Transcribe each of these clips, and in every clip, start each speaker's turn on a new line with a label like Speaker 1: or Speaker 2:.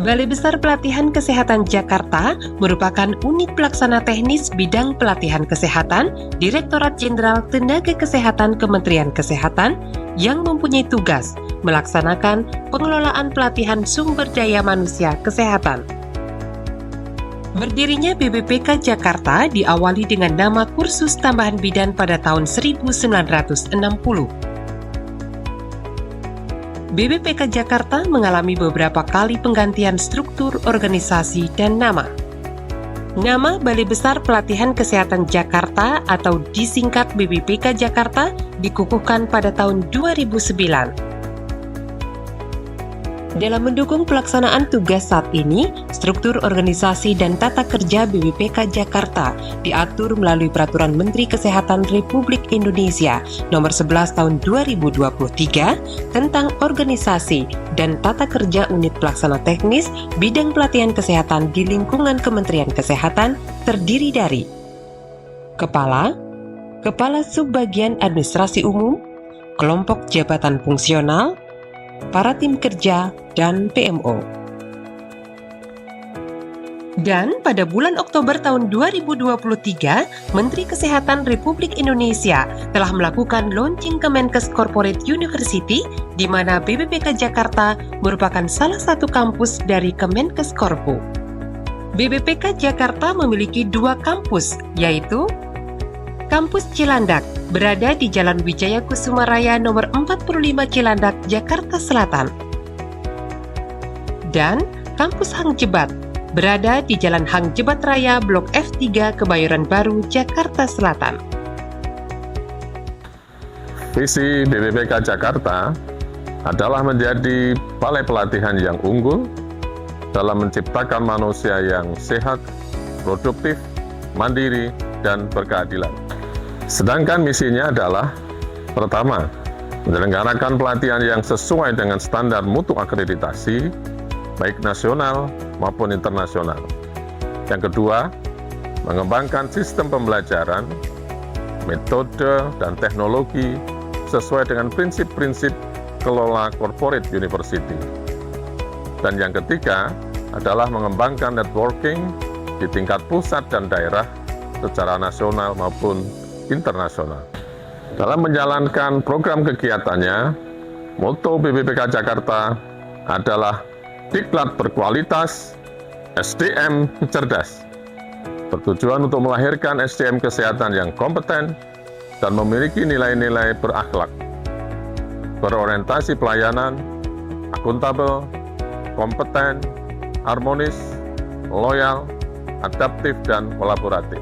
Speaker 1: Balai Besar Pelatihan Kesehatan Jakarta merupakan unit pelaksana teknis bidang pelatihan kesehatan Direktorat Jenderal Tenaga Kesehatan Kementerian Kesehatan yang mempunyai tugas melaksanakan pengelolaan pelatihan sumber daya manusia kesehatan. Berdirinya BPPK Jakarta diawali dengan nama kursus tambahan bidan pada tahun 1960. BPPK Jakarta mengalami beberapa kali penggantian struktur organisasi dan nama. Nama Balai Besar Pelatihan Kesehatan Jakarta atau disingkat BPPK Jakarta dikukuhkan pada tahun 2009. Dalam mendukung pelaksanaan tugas saat ini, struktur organisasi dan tata kerja BPPK Jakarta diatur melalui Peraturan Menteri Kesehatan Republik Indonesia Nomor 11 Tahun 2023 tentang organisasi dan tata kerja unit pelaksana teknis bidang pelatihan kesehatan di lingkungan Kementerian Kesehatan terdiri dari Kepala Subbagian Administrasi Umum, Kelompok Jabatan Fungsional, para tim kerja, dan PMO. Dan pada bulan Oktober tahun 2023, Menteri Kesehatan Republik Indonesia telah melakukan launching Kemenkes Corporate University, di mana BPPK Jakarta merupakan salah satu kampus dari Kemenkes Corpo. BPPK Jakarta memiliki dua kampus, yaitu Kampus Cilandak, berada di Jalan Wijaya Kusuma Raya nomor 45 Cilandak, Jakarta Selatan. Dan Kampus Hang Jebat, berada di Jalan Hang Jebat Raya Blok F3 Kebayoran Baru, Jakarta Selatan.
Speaker 2: Visi BPPK Jakarta adalah menjadi balai pelatihan yang unggul dalam menciptakan manusia yang sehat, produktif, mandiri, dan berkeadilan. Sedangkan misinya adalah pertama, menyelenggarakan pelatihan yang sesuai dengan standar mutu akreditasi, baik nasional maupun internasional. Yang kedua, mengembangkan sistem pembelajaran, metode, dan teknologi sesuai dengan prinsip-prinsip kelola corporate university. Dan yang ketiga adalah mengembangkan networking di tingkat pusat dan daerah secara nasional maupun internasional. Dalam menjalankan program kegiatannya, moto BPPK Jakarta adalah Diklat Berkualitas, SDM Cerdas, bertujuan untuk melahirkan SDM kesehatan yang kompeten dan memiliki nilai-nilai berakhlak, berorientasi pelayanan, akuntabel, kompeten, harmonis, loyal, adaptif, dan kolaboratif.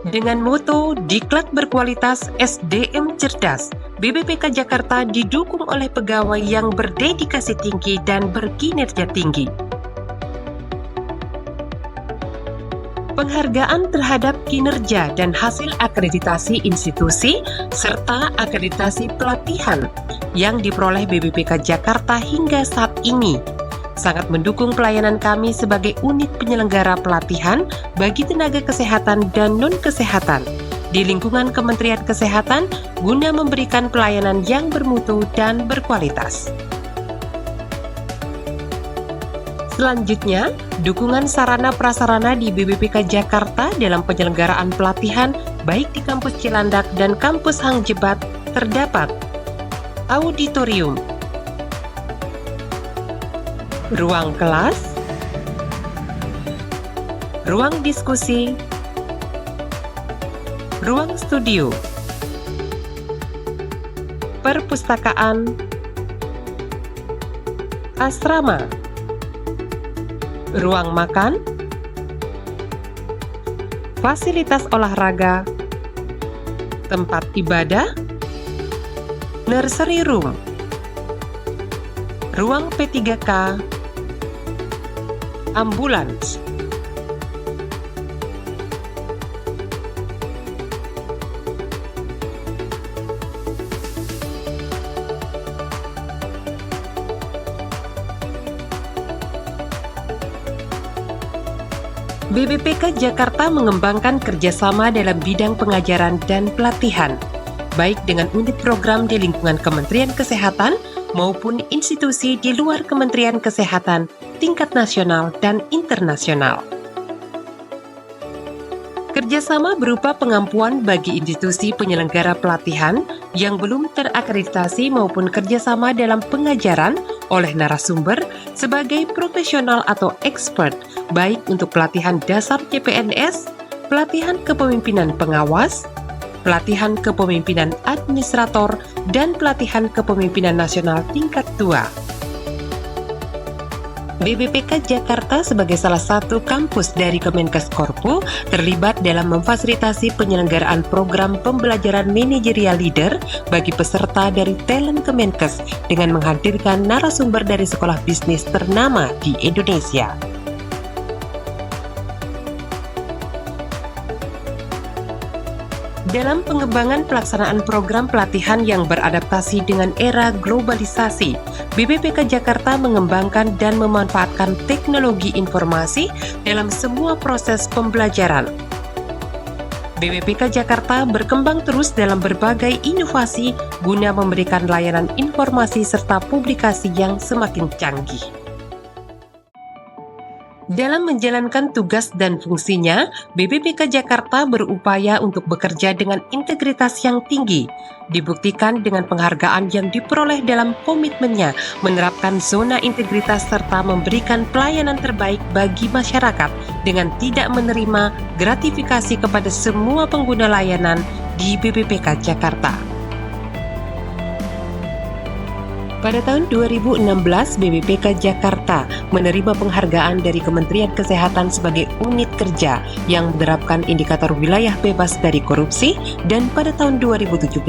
Speaker 1: Dengan moto Diklat Berkualitas SDM Cerdas, BPPK Jakarta didukung oleh pegawai yang berdedikasi tinggi dan berkinerja tinggi. Penghargaan terhadap kinerja dan hasil akreditasi institusi serta akreditasi pelatihan yang diperoleh BPPK Jakarta hingga saat ini sangat mendukung pelayanan kami sebagai unit penyelenggara pelatihan bagi tenaga kesehatan dan non-kesehatan di lingkungan Kementerian Kesehatan guna memberikan pelayanan yang bermutu dan berkualitas. Selanjutnya, dukungan sarana prasarana di BPPK Jakarta dalam penyelenggaraan pelatihan baik di Kampus Cilandak dan Kampus Hang Jebat terdapat auditorium, ruang kelas, ruang diskusi, ruang studio, perpustakaan, asrama, ruang makan, fasilitas olahraga, tempat ibadah, nursery room, ruang P3K, ambulans. BPPK Jakarta mengembangkan kerjasama dalam bidang pengajaran dan pelatihan, baik dengan unit program di lingkungan Kementerian Kesehatan maupun institusi di luar Kementerian Kesehatan tingkat nasional dan internasional. Kerjasama berupa pengampuan bagi institusi penyelenggara pelatihan yang belum terakreditasi maupun kerjasama dalam pengajaran oleh narasumber sebagai profesional atau expert, baik untuk pelatihan dasar CPNS, pelatihan kepemimpinan pengawas, pelatihan kepemimpinan administrator, dan pelatihan kepemimpinan nasional tingkat 2. BPPK Jakarta sebagai salah satu kampus dari Kemenkes Korpu terlibat dalam memfasilitasi penyelenggaraan program pembelajaran managerial leader bagi peserta dari talent Kemenkes dengan menghadirkan narasumber dari sekolah bisnis ternama di Indonesia. Dalam pengembangan pelaksanaan program pelatihan yang beradaptasi dengan era globalisasi, BPPK Jakarta mengembangkan dan memanfaatkan teknologi informasi dalam semua proses pembelajaran. BPPK Jakarta berkembang terus dalam berbagai inovasi guna memberikan layanan informasi serta publikasi yang semakin canggih. Dalam menjalankan tugas dan fungsinya, BPPK Jakarta berupaya untuk bekerja dengan integritas yang tinggi, dibuktikan dengan penghargaan yang diperoleh dalam komitmennya menerapkan zona integritas serta memberikan pelayanan terbaik bagi masyarakat dengan tidak menerima gratifikasi kepada semua pengguna layanan di BPPK Jakarta. Pada tahun 2016, BPPK Jakarta menerima penghargaan dari Kementerian Kesehatan sebagai unit kerja yang menerapkan indikator wilayah bebas dari korupsi, dan pada tahun 2017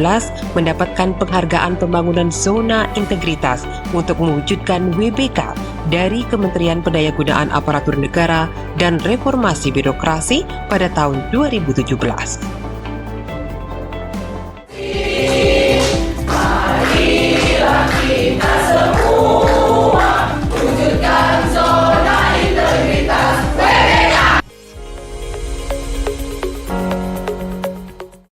Speaker 1: mendapatkan penghargaan pembangunan zona integritas untuk mewujudkan WBK dari Kementerian Pendayagunaan Aparatur Negara dan Reformasi Birokrasi pada tahun 2017.